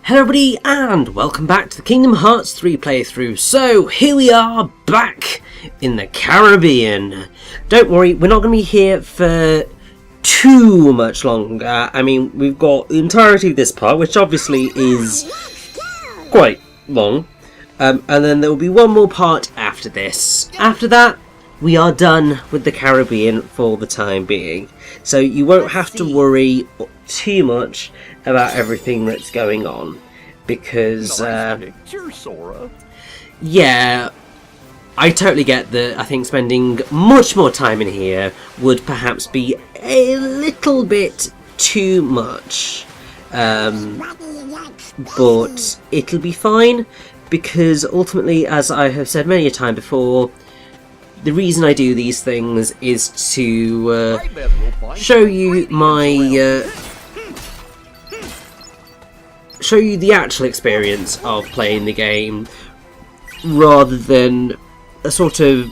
Hello everybody and welcome back to the Kingdom Hearts 3 playthrough. So here we are back in the Caribbean. Don't worry, we're not going to be here for too much longer. I mean, we've got the entirety of this part, which obviously is quite long. And then there will be one more part after this. After that, we are done with the Caribbean for the time being. So you won't have to worry too much about everything that's going on, because yeah, I totally get that. I think spending much more time in here would perhaps be a little bit too much, but it'll be fine, because ultimately, as I have said many a time before, the reason I do these things is to show you my show you the actual experience of playing the game, rather than a sort of,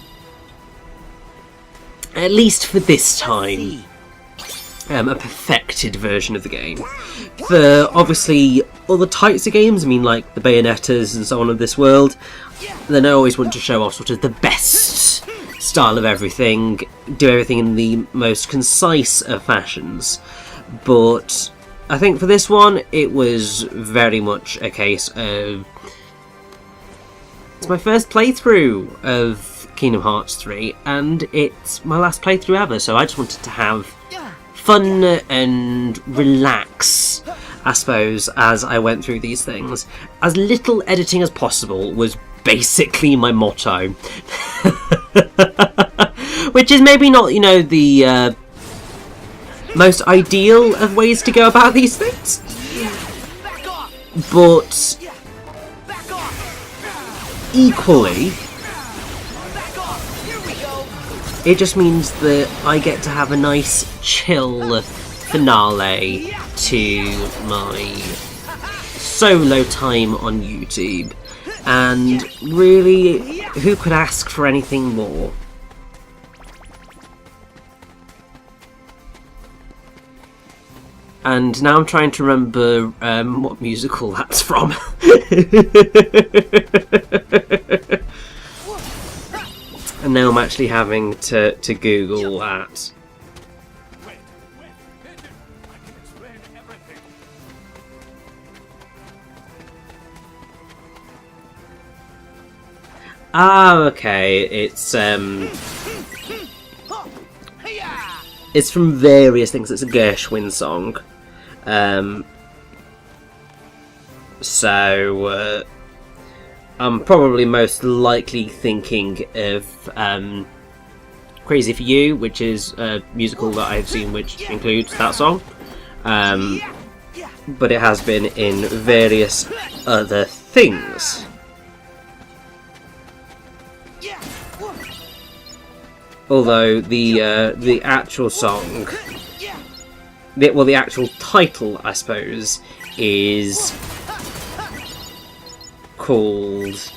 at least for this time, a perfected version of the game. For obviously other types of games, I mean like the Bayonettas and so on of this world, then I always want to show off sort of the best style of everything, do everything in the most concise of fashions. But I think for this one, it was very much a case of, it's my first playthrough of Kingdom Hearts 3, and it's my last playthrough ever, so I just wanted to have fun and relax, I suppose, as I went through these things. As little editing as possible was basically my motto. Which is maybe not, you know, the most ideal of ways to go about these things, but equally it just means that I get to have a nice chill finale to my solo time on YouTube, and really, who could ask for anything more? And now I'm trying to remember what musical that's from. And now I'm actually having to Google that. Ah, okay. It's from various things. It's a Gershwin song. So I'm probably most likely thinking of Crazy for You, which is a musical that I've seen which includes that song. But it has been in various other things. Although the actual song, the actual title, I suppose, is called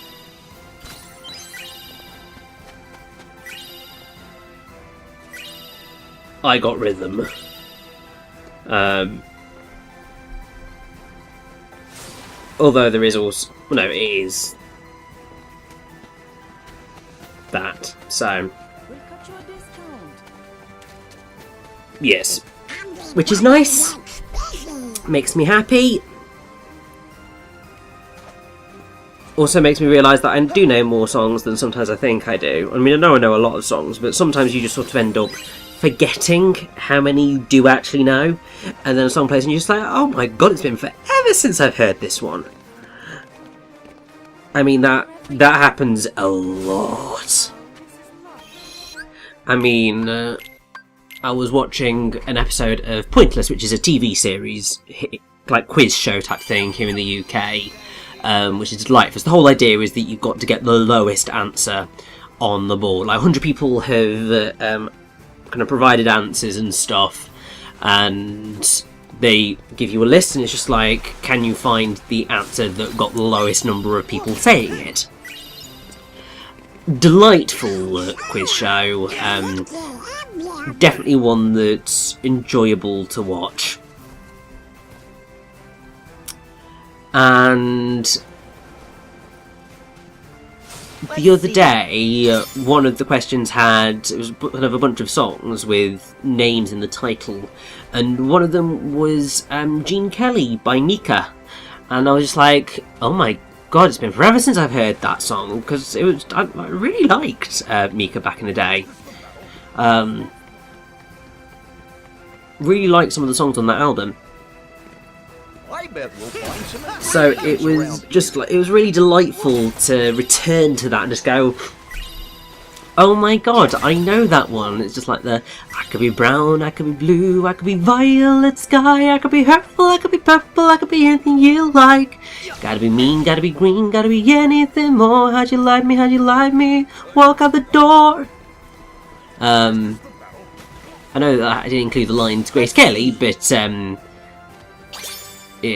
I Got Rhythm. Although there is also, no, it is that, so yes, which is nice, makes me happy. Also makes me realise that I do know more songs than sometimes I think I do. I mean, I know a lot of songs, but sometimes you just sort of end up forgetting how many you do actually know. And then a song plays and you're just like, oh my god, it's been forever since I've heard this one. I mean, that happens a lot. I mean, I was watching an episode of Pointless, which is a TV series, like quiz show type thing here in the UK, which is delightful. The whole idea is that you've got to get the lowest answer on the board. Like 100 people have kind of provided answers and stuff, and they give you a list, and it's just like, can you find the answer that got the lowest number of people saying it? Delightful quiz show. Definitely one that's enjoyable to watch. And the other day, one of the questions had, it was kind of a bunch of songs with names in the title, and one of them was Gene Kelly by Mika, and I was just like, oh my god, it's been forever since I've heard that song, because I really liked Mika back in the day. Really liked some of the songs on that album. So it was just like, it was really delightful to return to that and just go, oh my god, I know that one. It's just like I could be brown, I could be blue, I could be violet sky, I could be purple, I could be purple, I could be anything you like. Gotta be mean, gotta be green, gotta be anything more. How'd you like me, how'd you like me? Walk out the door. I know that I didn't include the lines Grace Kelly, but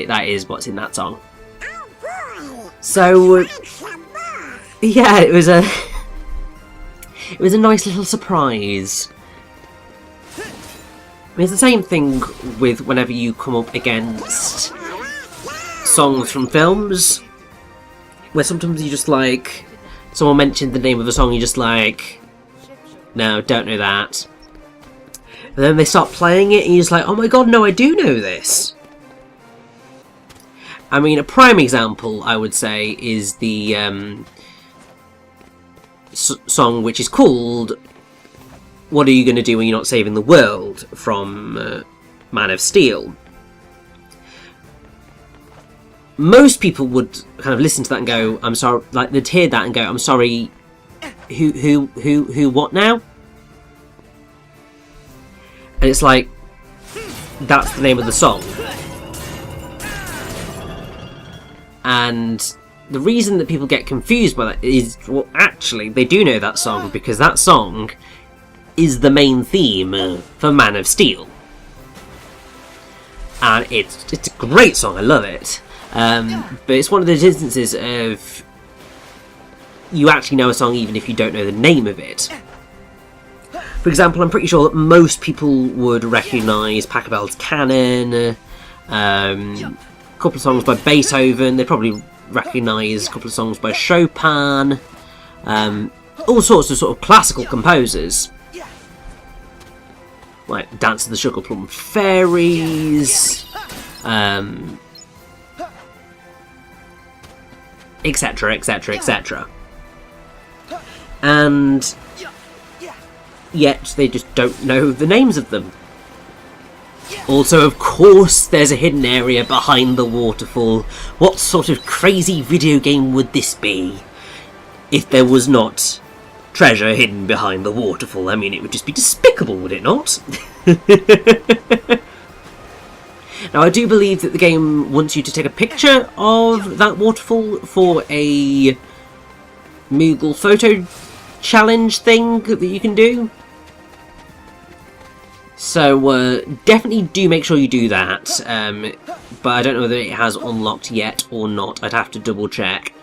that is what's in that song. So yeah, it was a nice little surprise. I mean, it's the same thing with whenever you come up against songs from films, where sometimes you just like, someone mentioned the name of a song, you're just like, no, don't know that. And then they start playing it and you're just like, oh my god, no, I do know this. I mean, a prime example, I would say, is the song which is called What Are You Gonna Do When You're Not Saving the World from Man of Steel. Most people would kind of listen to that and go, I'm sorry, like they'd hear that and go, I'm sorry, who, what now? And it's like, that's the name of the song. And the reason that people get confused by that is, well, actually, they do know that song, because that song is the main theme for Man of Steel. And it's a great song, I love it. But it's one of those instances of, you actually know a song even if you don't know the name of it. For example, I'm pretty sure that most people would recognise Pachelbel's Canon, a couple of songs by Beethoven, they'd probably recognise a couple of songs by Chopin, all sorts of sort of classical composers, like Dance of the Sugar Plum Fairies, etc, etc, etc. And yet they just don't know the names of them. Also, of course, there's a hidden area behind the waterfall. What sort of crazy video game would this be if there was not treasure hidden behind the waterfall? I mean, it would just be despicable, would it not? Now, I do believe that the game wants you to take a picture of that waterfall for a Moogle photo challenge thing that you can do. So definitely do make sure you do that, but I don't know whether it has unlocked yet or not. I'd have to double check.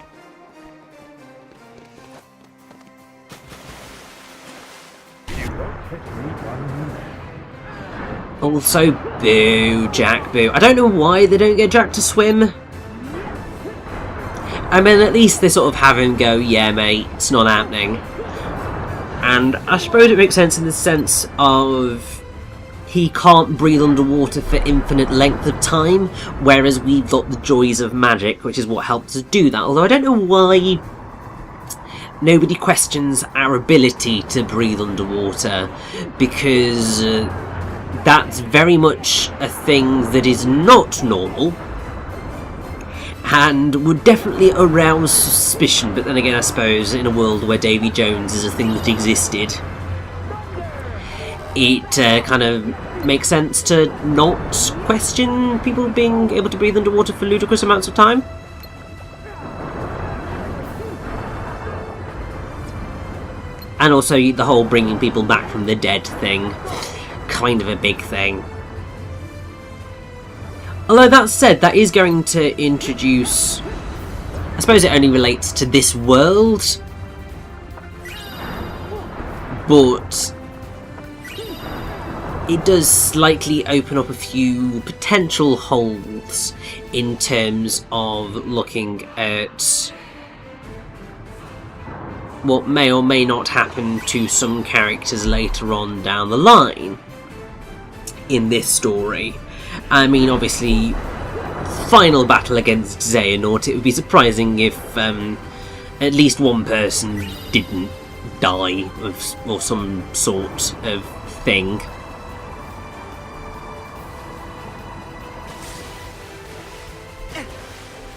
Also, boo, Jack, boo. I don't know why they don't get Jack to swim. I mean, at least they sort of have him go, yeah mate, it's not happening. And I suppose it makes sense in the sense of, he can't breathe underwater for infinite length of time, whereas we've got the joys of magic, which is what helps us do that. Although I don't know why nobody questions our ability to breathe underwater, because that's very much a thing that is not normal, and would definitely arouse suspicion. But then again, I suppose, in a world where Davy Jones is a thing that existed, it kind of makes sense to not question people being able to breathe underwater for ludicrous amounts of time. And also the whole bringing people back from the dead thing, kind of a big thing. Although that said, that is going to introduce, I suppose it only relates to this world, but it does slightly open up a few potential holes in terms of looking at what may or may not happen to some characters later on down the line in this story. I mean, obviously, final battle against Xehanort, it would be surprising if at least one person didn't die or some sort of thing.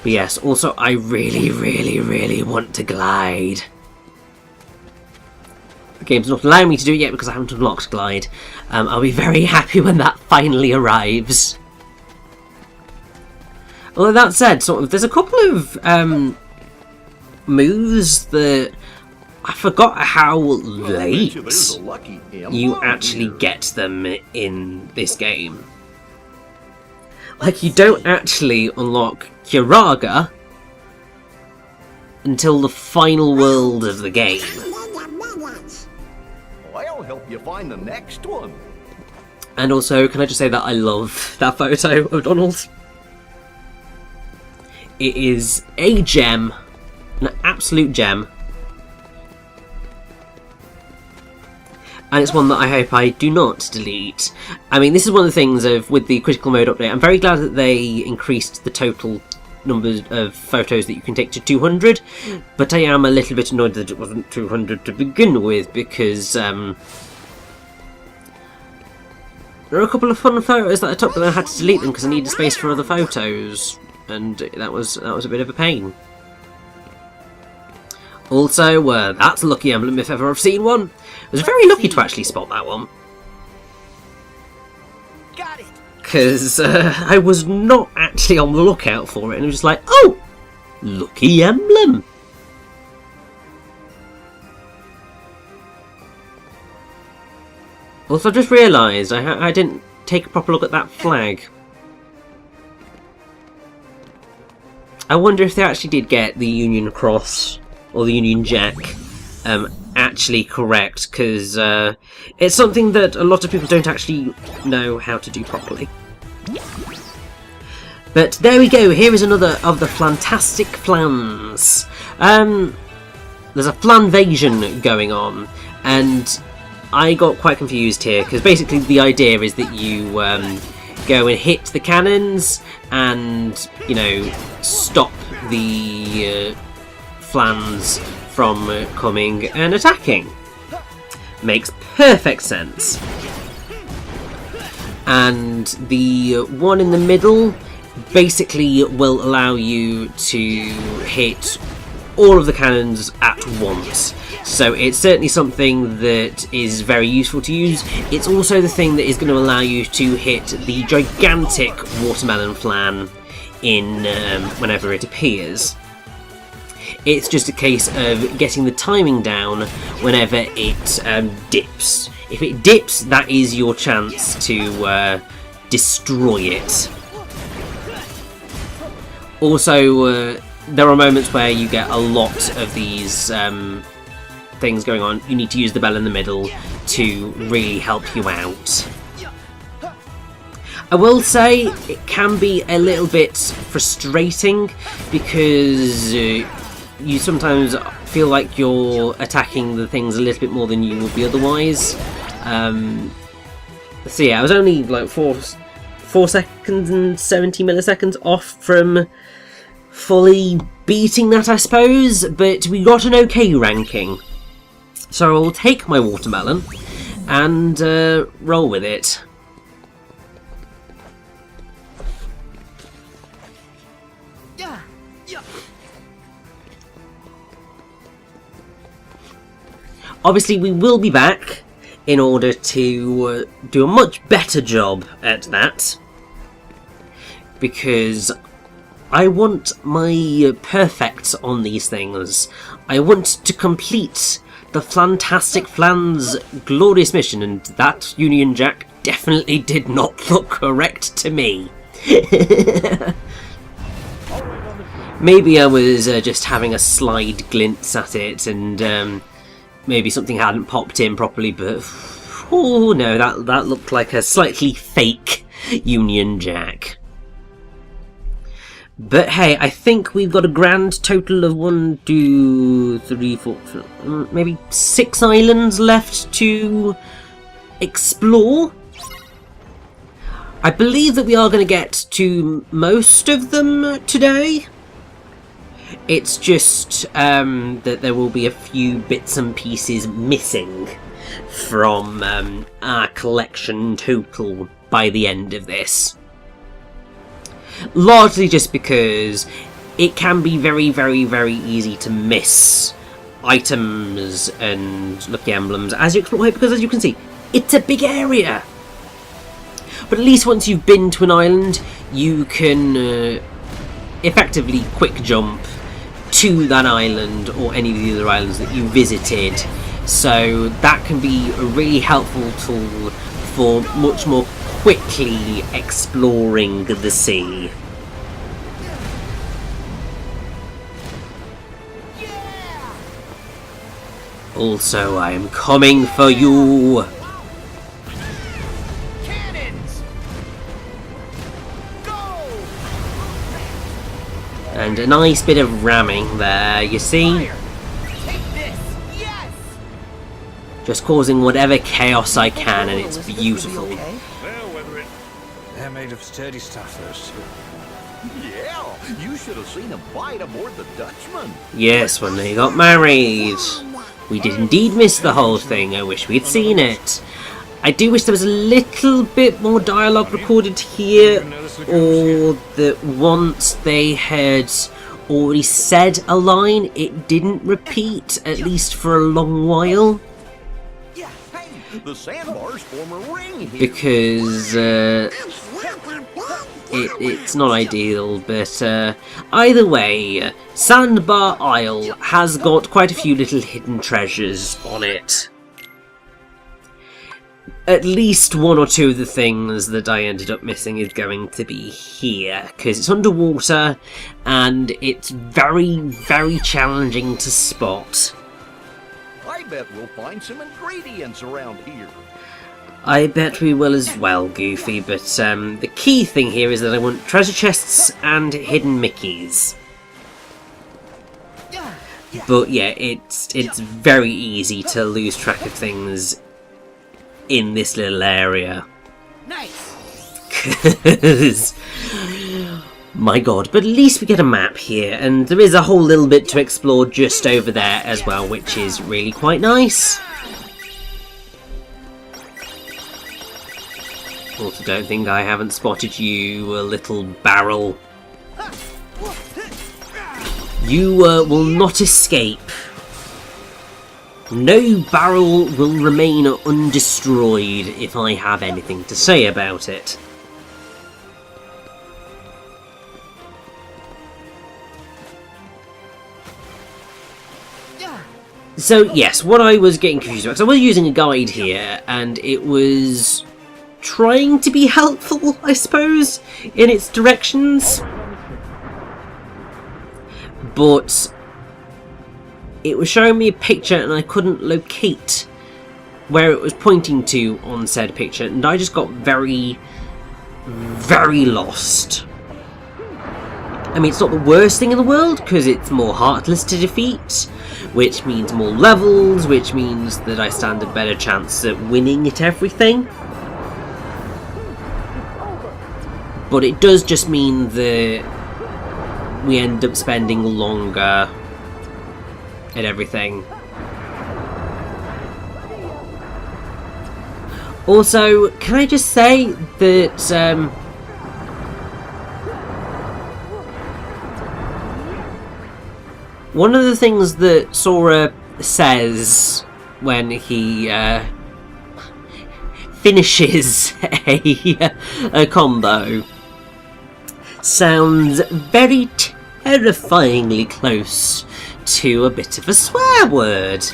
But yes, also I really want to glide. The game's not allowing me to do it yet because I haven't unlocked glide. I'll be very happy when that finally arrives. Although that said, sort of, there's a couple of moves that I forgot how late you actually get them in this game. Like, you don't actually unlock Kiraga until the final world of the game. I'll help you find the next one. And also, can I just say that I love that photo of Donald? It is a gem, an absolute gem. And it's one that I hope I do not delete. I mean, this is one of the things with the critical mode update. I'm very glad that they increased the total number of photos that you can take to 200, but I am a little bit annoyed that it wasn't 200 to begin with, because there are a couple of fun photos that I took, but I had to delete them because I needed space for other photos, and that was a bit of a pain. Also, that's a lucky emblem if ever I've seen one. I was very lucky to actually spot that one. Got it. Because I was not actually on the lookout for it, and it was just like, oh, lucky emblem. Also, I just realised I didn't take a proper look at that flag. I wonder if they actually did get the Union Cross or the Union Jack actually correct, because it's something that a lot of people don't actually know how to do properly. But there we go, here is another of the fantastic flans. There's a flanvasion going on, and I got quite confused here, because basically the idea is that you go and hit the cannons and, you know, stop the flans from coming and attacking. Makes perfect sense. And the one in the middle basically will allow you to hit all of the cannons at once. So it's certainly something that is very useful to use. It's also the thing that is going to allow you to hit the gigantic watermelon flan in whenever it appears. It's just a case of getting the timing down whenever it dips. If it dips, that is your chance to destroy it. Also, there are moments where you get a lot of these things going on. You need to use the bell in the middle to really help you out. I will say it can be a little bit frustrating because you sometimes feel like you're attacking the things a little bit more than you would be otherwise. So yeah, I was only like 4 seconds and 70 milliseconds off from fully beating that, I suppose, but we got an okay ranking. So I'll take my watermelon and roll with it. Obviously, we will be back in order to do a much better job at that, because I want my perfects on these things. I want to complete the Fantastic Flans glorious mission, and that Union Jack definitely did not look correct to me. Maybe I was just having a slide glance at it, and maybe something hadn't popped in properly, but Oh no, that looked like a slightly fake Union Jack. But hey, I think we've got a grand total of 1, 2, 3, 4, maybe 6 islands left to explore. I believe that we are going to get to most of them today. It's just that there will be a few bits and pieces missing from our collection total by the end of this. Largely just because it can be very, very, very easy to miss items and lucky emblems as you explore it, because as you can see, it's a big area. But at least once you've been to an island, you can effectively quick jump to that island or any of the other islands that you visited. So that can be a really helpful tool for much more quickly exploring the sea. Also, I am coming for you. Cannons! Go! And a nice bit of ramming there, you see? Fire! Take this! Yes! Just causing whatever chaos I can, and it's beautiful. They're made of sturdy stuff, those two. Yeah, you should have seen him fight aboard the Dutchman. Yes, when they got married. We did indeed miss the whole thing. I wish we'd seen it. I do wish there was a little bit more dialogue recorded here, or that once they had already said a line, it didn't repeat, at least for a long while. Yeah, hey, the sandbars form a ring here. Because it's not ideal, but either way, Sandbar Isle has got quite a few little hidden treasures on it. At least 1 or 2 of the things that I ended up missing is going to be here, because it's underwater and it's very, very challenging to spot. I bet we'll find some ingredients around here. I bet we will as well, Goofy, but the key thing here is that I want treasure chests and hidden Mickeys. But yeah, it's very easy to lose track of things in this little area. Nice. 'Cause, my god, but at least we get a map here, and there is a whole little bit to explore just over there as well, which is really quite nice. Also, don't think I haven't spotted you, little barrel. You will not escape. No barrel will remain undestroyed if I have anything to say about it. So yes, what I was getting confused about, so I was using a guide here, and it was trying to be helpful, I suppose, in its directions. But it was showing me a picture and I couldn't locate where it was pointing to on said picture, and I just got very, very lost. I mean, it's not the worst thing in the world, because it's more heartless to defeat, which means more levels, which means that I stand a better chance at winning at everything. But it does just mean that we end up spending longer at everything. Also, can I just say that one of the things that Sora says when he finishes a combo sounds very terrifyingly close to a bit of a swear word.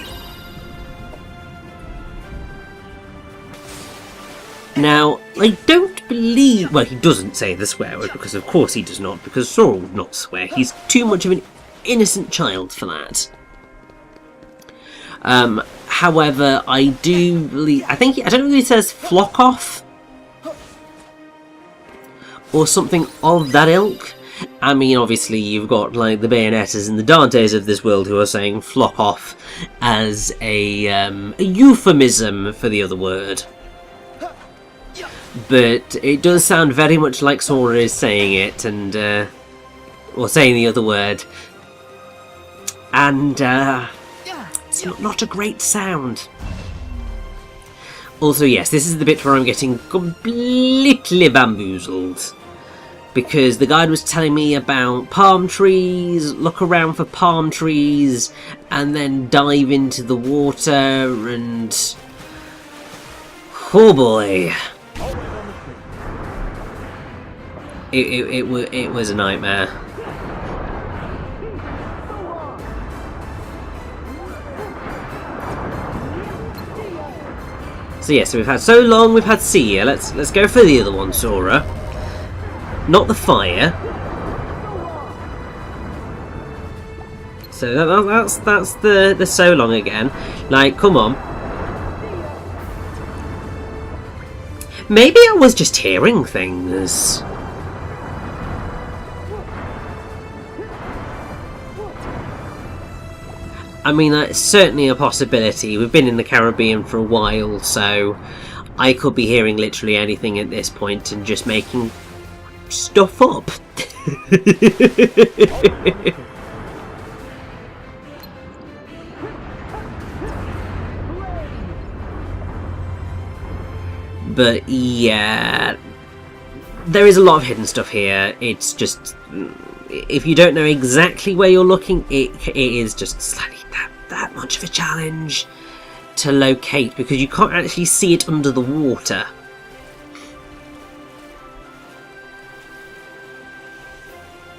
Now, I don't believe... Well, he doesn't say the swear word, because of course he does not, because Sora would not swear. He's too much of an innocent child for that. However, I do believe, I don't know if it says flock off or something of that ilk. I mean, obviously you've got like the Bayonettas and the Dantes of this world who are saying flock off as a euphemism for the other word. But it does sound very much like someone is saying it, and or saying the other word, and it's not a great sound. Also, yes, this is the bit where I'm getting completely bamboozled, because the guide was telling me about palm trees, look around for palm trees, and then dive into the water, and oh boy. It was a nightmare. So yeah, so we've had so long, we've had Sia. Let's go for the other one, Sora. Not the fire. So that's the so long again. Like, come on. Maybe I was just hearing things. I mean, that's certainly a possibility. We've been in the Caribbean for a while, so I could be hearing literally anything at this point and just making stuff up. But yeah, there is a lot of hidden stuff here. It's just, if you don't know exactly where you're looking, it is just slightly that much of a challenge to locate, because you can't actually see it under the water.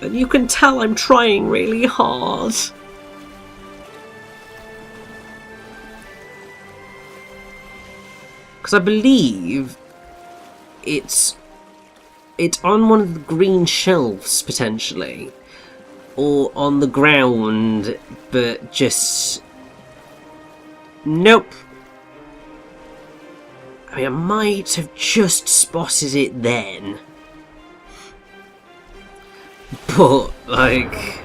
And you can tell I'm trying really hard. Because I believe it's on one of the green shelves, potentially. Or on the ground, but just... Nope. I mean, I might have just spotted it then. But, like...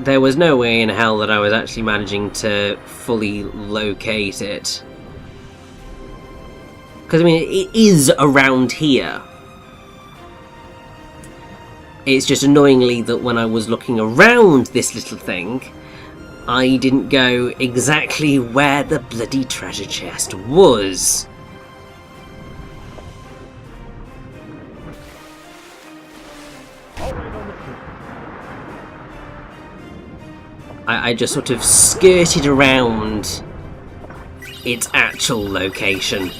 there was no way in hell that I was actually managing to fully locate it. Because, I mean, it is around here. It's just annoyingly that when I was looking around this little thing, I didn't go exactly where the bloody treasure chest was. I just sort of skirted around its actual location.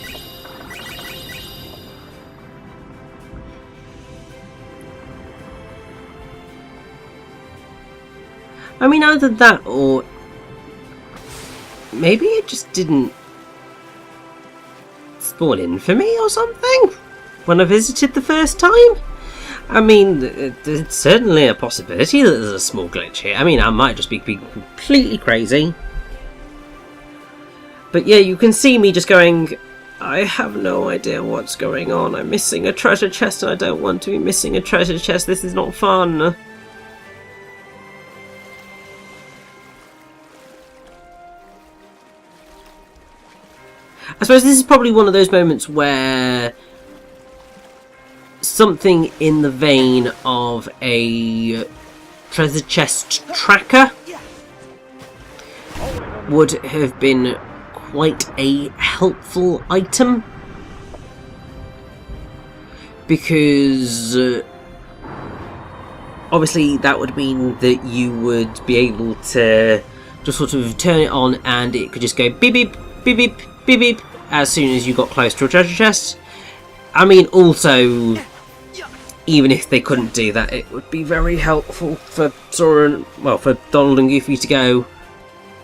I mean, either that or maybe it just didn't spawn in for me or something when I visited the first time. I mean, it's certainly a possibility that there's a small glitch here. I mean, I might just be completely crazy. But yeah, you can see me just going, I have no idea what's going on. I'm missing a treasure chest and I don't want to be missing a treasure chest. This is not fun. I suppose this is probably one of those moments where something in the vein of a treasure chest tracker would have been quite a helpful item, because obviously that would mean that you would be able to just sort of turn it on and it could just go beep beep beep beep beep beep as soon as you got close to a treasure chest. I mean, also, even if they couldn't do that, it would be very helpful for Sora, well, for Donald and Goofy to go,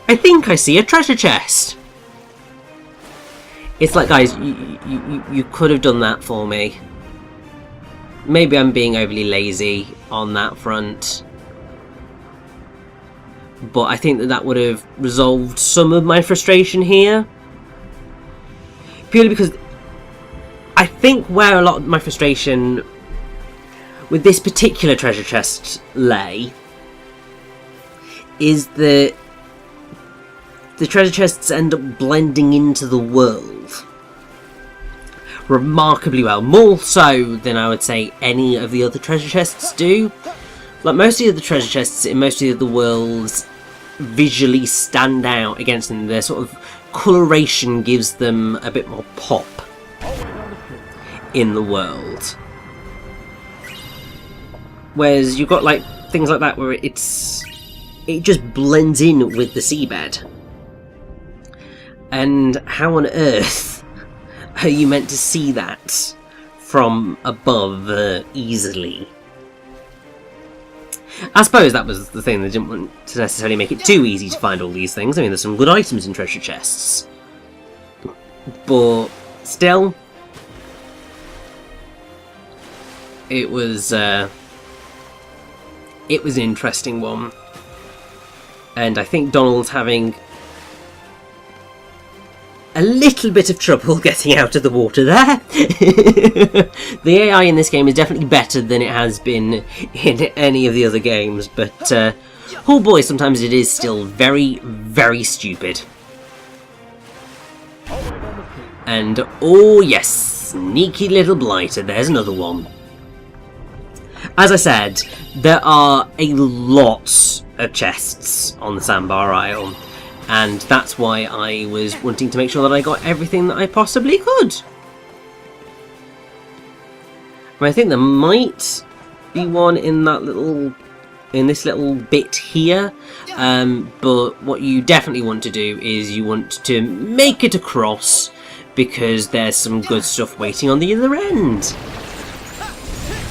I think I see a treasure chest. It's like, guys, you could have done that for me. Maybe I'm being overly lazy on that front. but I think that would have resolved some of my frustration here. Purely because I think where a lot of my frustration with this particular treasure chest lay is that the treasure chests end up blending into the world remarkably well, more so than I would say any of the other treasure chests do. Like, most of the treasure chests in most of the worlds visually stand out against them. Their sort of coloration gives them a bit more pop in the world. Whereas you've got like things like that where it just blends in with the seabed. And how on earth are you meant to see that from above easily? I suppose that was the thing, they didn't want to necessarily make it too easy to find all these things. I mean, there's some good items in treasure chests. But still, it was an interesting one. And I think Donald's having a little bit of trouble getting out of the water there. The AI in this game is definitely better than it has been in any of the other games, but oh boy, sometimes it is still very, very stupid. And oh yes, sneaky little blighter, there's another one. As I said, there are a lot of chests on the Sandbar Isle, and that's why I was wanting to make sure that I got everything that I possibly could. I think there might be one in this little bit here, but what you definitely want to do is you want to make it across, because there's some good stuff waiting on the other end,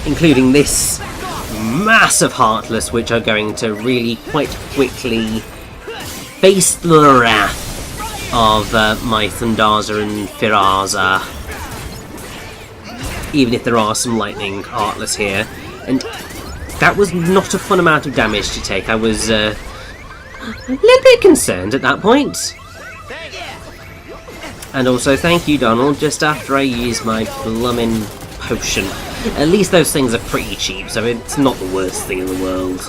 including this massive Heartless, which are going to really quite quickly face the wrath of my Thundaza and Firaza, even if there are some lightning Heartless here. And that was not a fun amount of damage to take. I was a little bit concerned at that point. And also, thank you, Donald, just after I use my bloomin' potion. At least those things are pretty cheap, so it's not the worst thing in the world.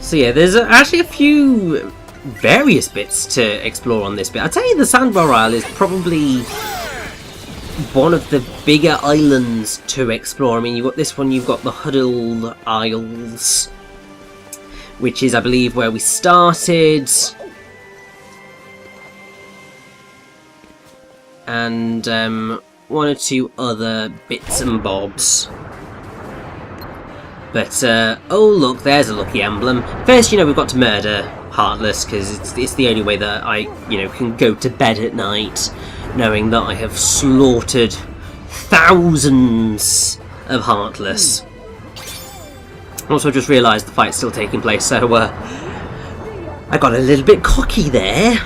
So yeah, there's actually a few various bits to explore on this bit. I'd say the Sandbar Isle is probably one of the bigger islands to explore. I mean, you've got this one, you've got the Huddle Isles, which is, I believe, where we started. And one or two other bits and bobs. But, oh look, there's a lucky emblem. First, we've got to murder Heartless, because it's the only way that I, can go to bed at night, knowing that I have slaughtered thousands of Heartless. Also, I just realised the fight's still taking place, so, I got a little bit cocky there.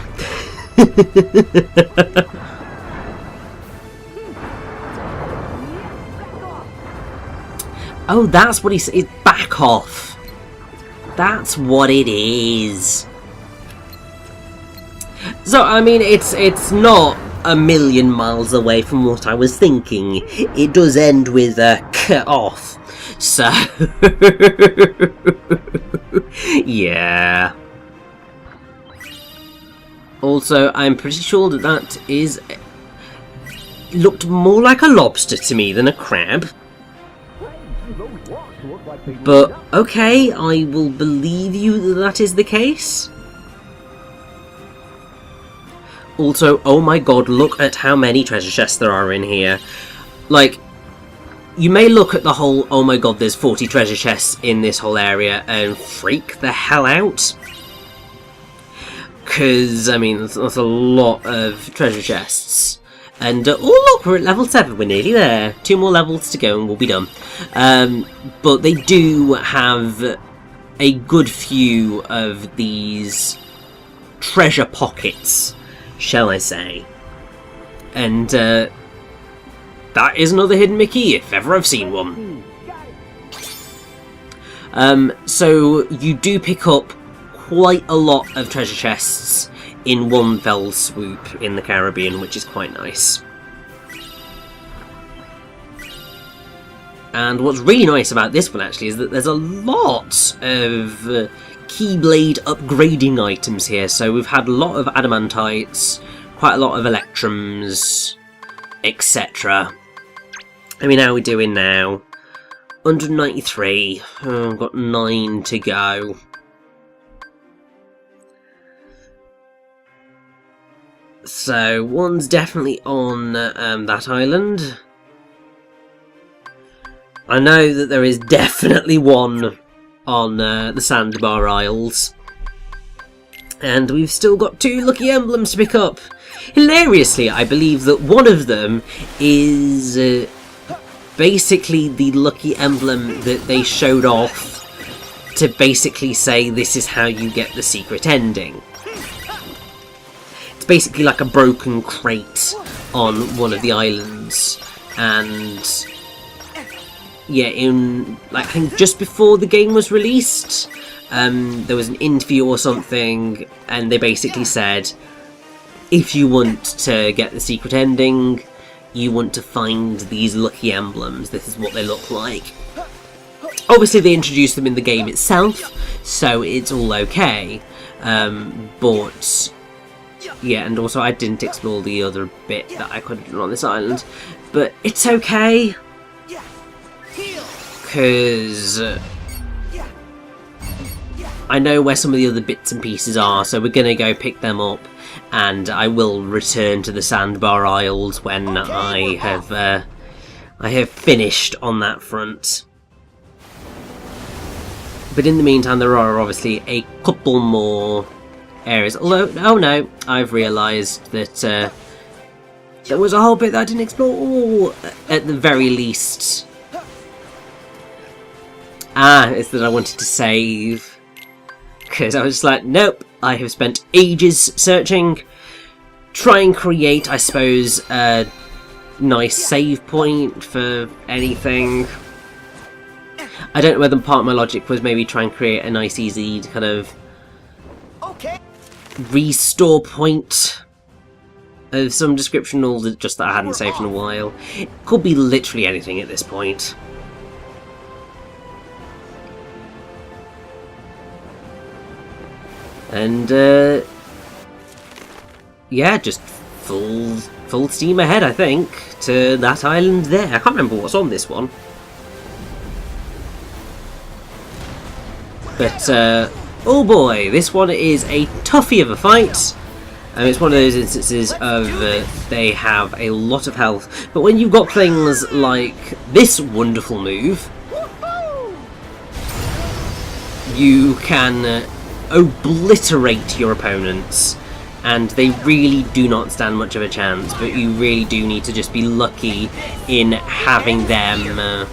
Oh, that's what he said. Back off. That's what it is. So, I mean, it's not a million miles away from what I was thinking. It does end with a cut off. So, yeah. Also, I'm pretty sure that is looked more like a lobster to me than a crab. But, okay, I will believe you that is the case. Also, oh my god, look at how many treasure chests there are in here. Like, you may look at the whole, oh my god, there's 40 treasure chests in this whole area and freak the hell out. Because, I mean, that's a lot of treasure chests. And, oh look, we're at level 7, we're nearly there. 2 more levels to go and we'll be done. But they do have a good few of these treasure pockets, shall I say. And that is another hidden Mickey, if ever I've seen one. So you do pick up quite a lot of treasure chests in one fell swoop in the Caribbean, which is quite nice. And what's really nice about this one actually is that there's a lot of Keyblade upgrading items here. So we've had a lot of adamantites, quite a lot of electrums, etc. I mean, how are we doing now? 193. Oh, I've got 9 to go. So one's definitely on that island. I know that there is definitely one on the Sandbar Isles. And we've still got 2 lucky emblems to pick up. Hilariously, I believe that one of them is basically the lucky emblem that they showed off to basically say this is how you get the secret ending. It's basically like a broken crate on one of the islands. And yeah, I think just before the game was released, there was an interview or something, and they basically said, if you want to get the secret ending, you want to find these lucky emblems. This is what they look like. Obviously, they introduced them in the game itself, so it's all okay. But yeah, and also I didn't explore the other bit that I could have done on this island, but it's okay. Because I know where some of the other bits and pieces are, so we're gonna go pick them up, and I will return to the Sandbar Isles when I have finished on that front. But in the meantime, there are obviously a couple more areas. Although, oh no, I've realised that there was a whole bit that I didn't explore. At the very least. It's that I wanted to save. Because I was just like, nope, I have spent ages searching. Try and create, I suppose, a nice save point for anything. I don't know whether part of my logic was maybe try and create a nice, easy kind of restore point of some description, or just that I hadn't saved in a while. It could be literally anything at this point. And yeah, just full steam ahead, I think, to that island there. I can't remember what's on this one. But oh boy, this one is a toughie of a fight. It's one of those instances of they have a lot of health, but when you've got things like this wonderful move, you can obliterate your opponents, and they really do not stand much of a chance, but you really do need to just be lucky in having them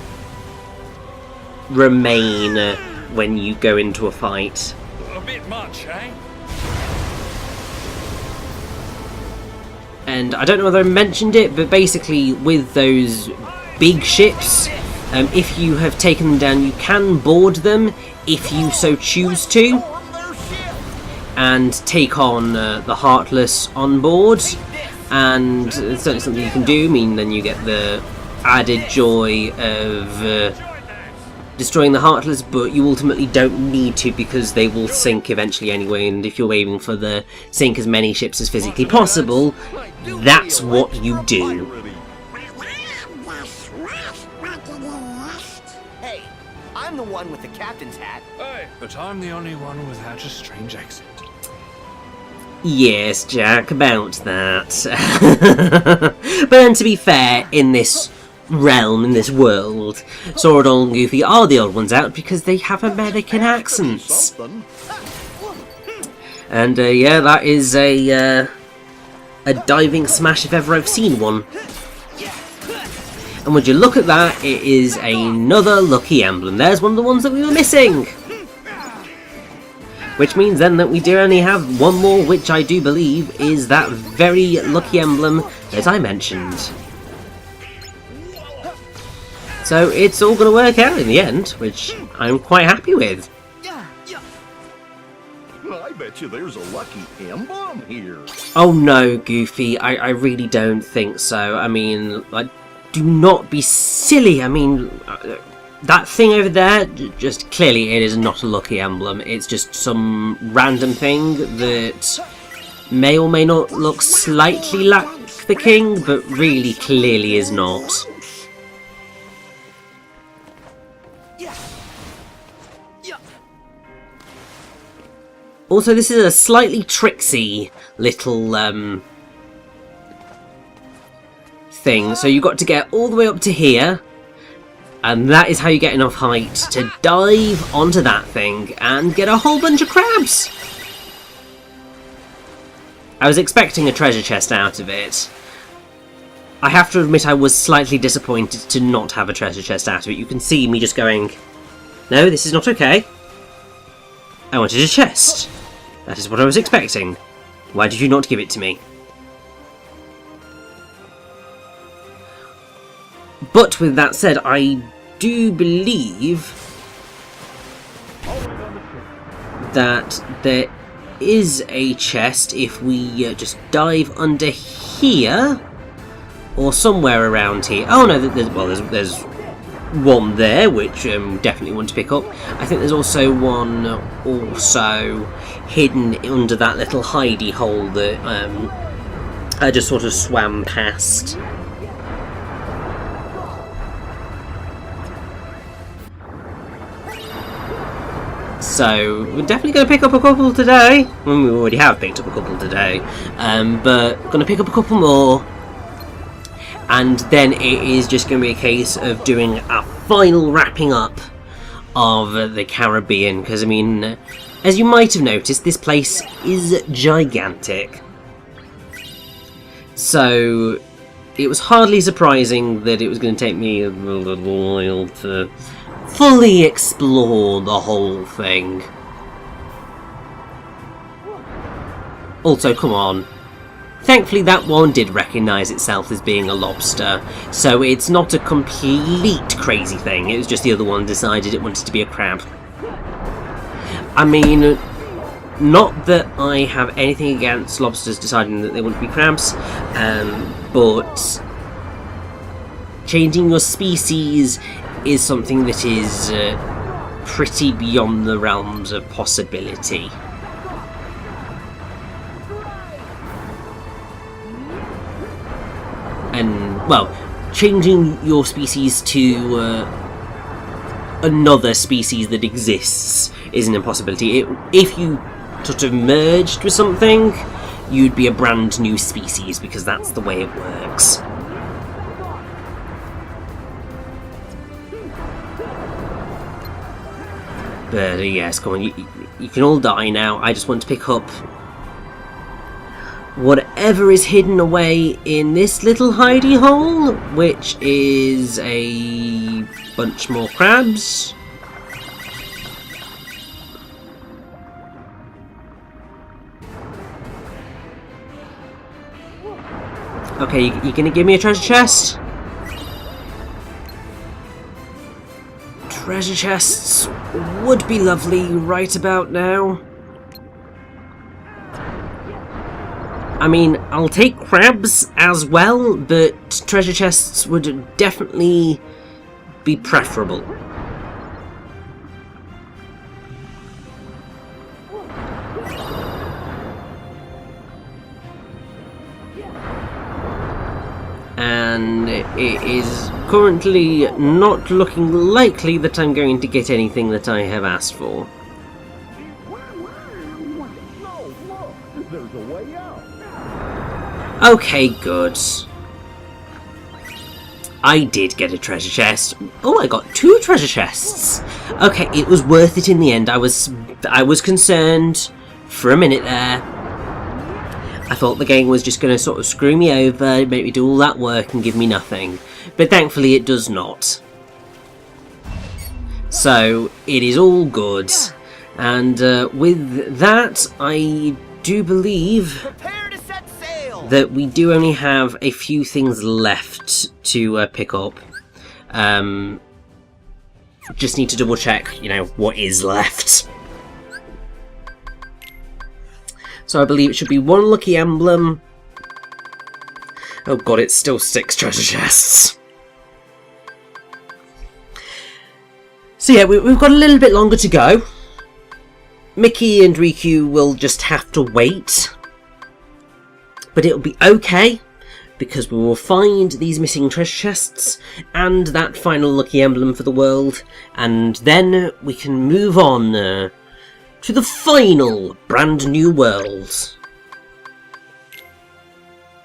remain when you go into a fight. A bit much, eh? And I don't know whether I mentioned it, but basically with those big ships, if you have taken them down, you can board them if you so choose to, and take on the Heartless on board, and it's certainly something you can do. I mean, then you get the added joy of destroying the Heartless, but you ultimately don't need to, because they will sink eventually anyway, and if you're aiming for the sink as many ships as physically possible, that's what you do. Hey, I'm the one with the captain's hat. Hey, but I'm the only one without a strange accent. Yes, Jack, about that. But then, to be fair, in this realm, in this world, Swordle and Goofy are the odd ones out because they have American accents. And yeah, that is a diving smash if ever I've seen one. And would you look at that, it is another lucky emblem. There's one of the ones that we were missing. Which means then that we do only have one more, which I do believe is that very lucky emblem that I mentioned. So it's all going to work out in the end, which I'm quite happy with. I bet you there's a lucky emblem here. Oh no, Goofy, I really don't think so. I mean, like, do not be silly. I mean, that thing over there, just clearly it is not a lucky emblem. It's just some random thing that may or may not look slightly like the king, but really clearly is not. Also, this is a slightly tricksy little thing. So you've got to get all the way up to here, and that is how you get enough height to dive onto that thing and get a whole bunch of crabs. I was expecting a treasure chest out of it. I have to admit I was slightly disappointed to not have a treasure chest out of it. You can see me just going, no, this is not okay. I wanted a chest. That is what I was expecting. Why did you not give it to me? But with that said, I do believe that there is a chest if we just dive under here, or somewhere around here. Oh no, there's one there, which definitely want to pick up. I think there's also one hidden under that little hidey hole that I just sort of swam past. So we're definitely going to pick up a couple today. Well, we already have picked up a couple today, but going to pick up a couple more. And then it is just going to be a case of doing a final wrapping up of the Caribbean. Because, I mean, as you might have noticed, this place is gigantic. So it was hardly surprising that it was going to take me a little while to fully explore the whole thing. Also, come on. Thankfully that one did recognise itself as being a lobster, so it's not a complete crazy thing, it was just the other one decided it wanted to be a crab. I mean, not that I have anything against lobsters deciding that they want to be crabs, but changing your species is something that is pretty beyond the realms of possibility. And, well, changing your species to another species that exists is an impossibility. If you sort of merged with something, you'd be a brand new species, because that's the way it works. But yes, come on, you can all die now. I just want to pick up whatever is hidden away in this little hidey hole, which is a bunch more crabs. Okay, you gonna give me a treasure chest? Treasure chests would be lovely right about now. I mean, I'll take crabs as well, but treasure chests would definitely be preferable. And it is currently not looking likely that I'm going to get anything that I have asked for. There's a way out. Okay, good. I did get a treasure chest. Oh, I got 2 treasure chests. Okay, it was worth it in the end. I was concerned for a minute there. I thought the game was just going to sort of screw me over, make me do all that work and give me nothing. But thankfully it does not. So, it is all good. And with that, I do believe Prepare to set sail. that we do only have a few things left to pick up. Just need to double check, you know, what is left. So I believe it should be one lucky emblem. Oh god, it's still 6 treasure chests. So yeah, we've got a little bit longer to go. Mickey and Riku will just have to wait. But it'll be okay, because we will find these missing treasure chests and that final lucky emblem for the world, and then we can move on to the final brand new world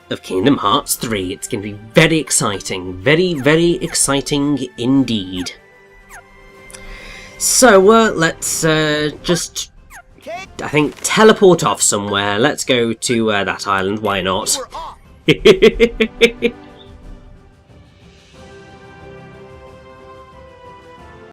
of Kingdom Hearts 3. It's going to be very exciting. Very, very exciting indeed. So, let's just, I think, teleport off somewhere. Let's go to that island, why not? We're off.